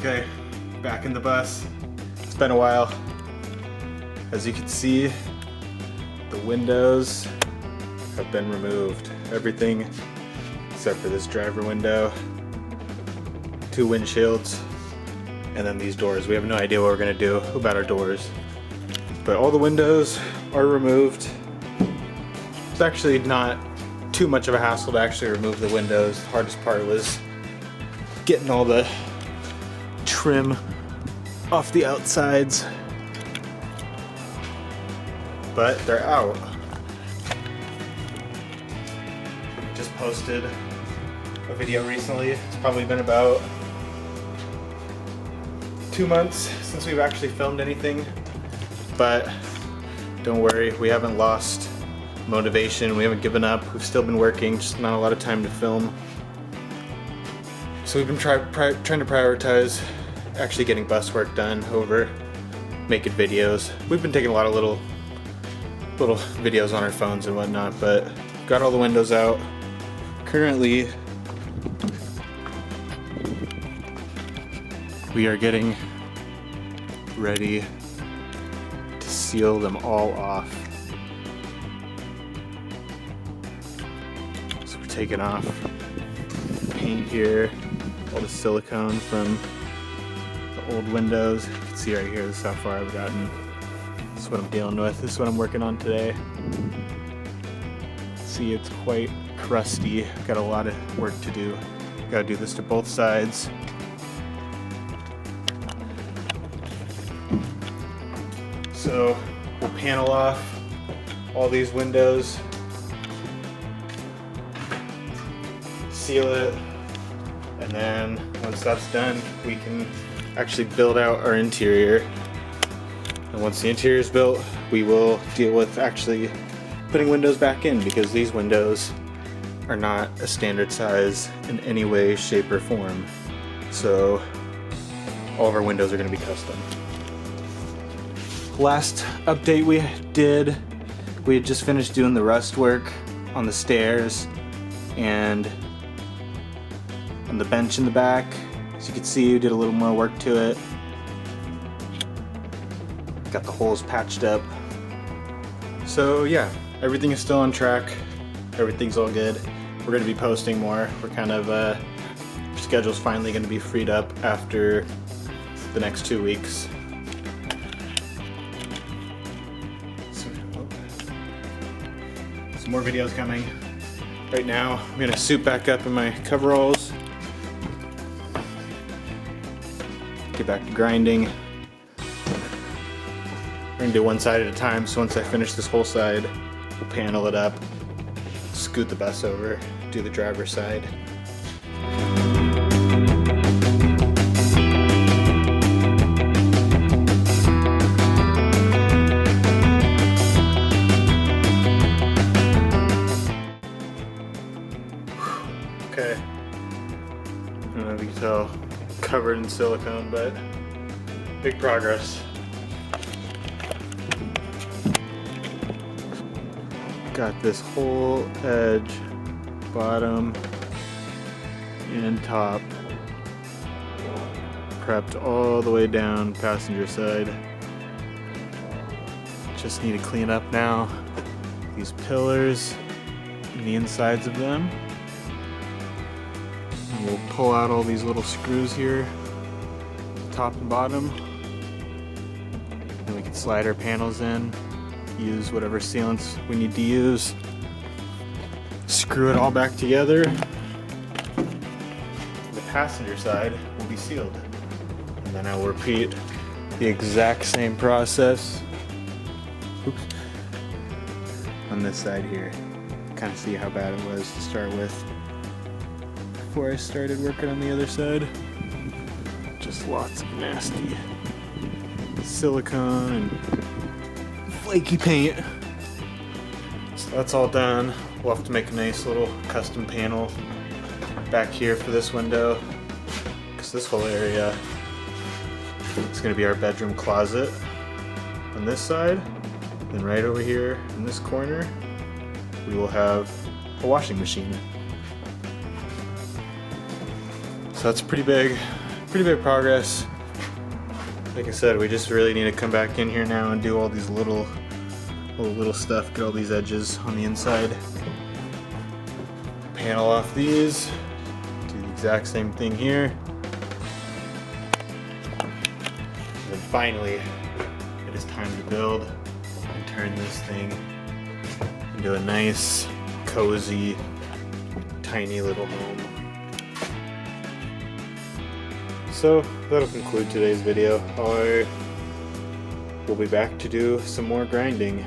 Okay, back in the bus. It's been a while. As you can see, the windows have been removed. Everything except for this driver window, 2 windshields, and then these doors. We have no idea what we're gonna do about our doors. But all the windows are removed. It's actually not too much of a hassle to actually remove the windows. The hardest part was getting all the trim off the outsides. But they're out. Just posted a video recently. It's probably been about 2 months since we've actually filmed anything. But don't worry, we haven't lost motivation, we haven't given up, we've still been working, just not a lot of time to film. So we've been trying to prioritize actually getting bus work done over making videos. We've been taking a lot of little videos on our phones and whatnot, but got all the windows out. Currently, we are getting ready to seal them all off. So we're taking off paint here, all the silicone from the old windows. You can see right here, this is how far I've gotten. This is what I'm dealing with. This is what I'm working on today. See, it's quite crusty. Got a lot of work to do. Gotta do this to both sides. So we'll panel off all these windows, seal it, and then once that's done, we can actually build out our interior. And once the interior is built, we will deal with actually putting windows back in, because these windows are not a standard size in any way, shape, or form. So all of our windows are going to be custom. Last update we did, we had just finished doing the rust work on the stairs and on the bench in the back. As you can see, we did a little more work to it. Got the holes patched up. So yeah, everything is still on track. Everything's all good. We're going to be posting more. We're kind of, our schedule's finally going to be freed up after the next 2 weeks. Some more videos coming. Right now, I'm going to suit back up in my coveralls. Get back to grinding. We're going to do one side at a time, so once I finish this whole side, we'll panel it up, scoot the bus over, do the driver's side. Okay, I don't know if you can tell, covered in silicone, but big progress. Got this whole edge, bottom and top, prepped all the way down passenger side. Just need to clean up now these pillars and the insides of them. And we'll pull out all these little screws here, top and bottom. And we can slide our panels in. Use whatever sealants we need to use, screw it all back together. The passenger side will be sealed, and then I will repeat the exact same process on this side here. Kind of see how bad it was to start with before I started working on the other side. Just lots of nasty silicone and flaky paint. So that's all done. We'll have to make a nice little custom panel back here for this window, because this whole area is going to be our bedroom closet on this side. Then right over here in this corner, we will have a washing machine. So that's pretty big. pretty big progress. Like I said, we just really need to come back in here now and do all these little stuff, get all these edges on the inside. Panel off these, do the exact same thing here. And then finally, it is time to build and turn this thing into a nice, cozy, tiny little home. So that'll conclude today's video. I will be back to do some more grinding.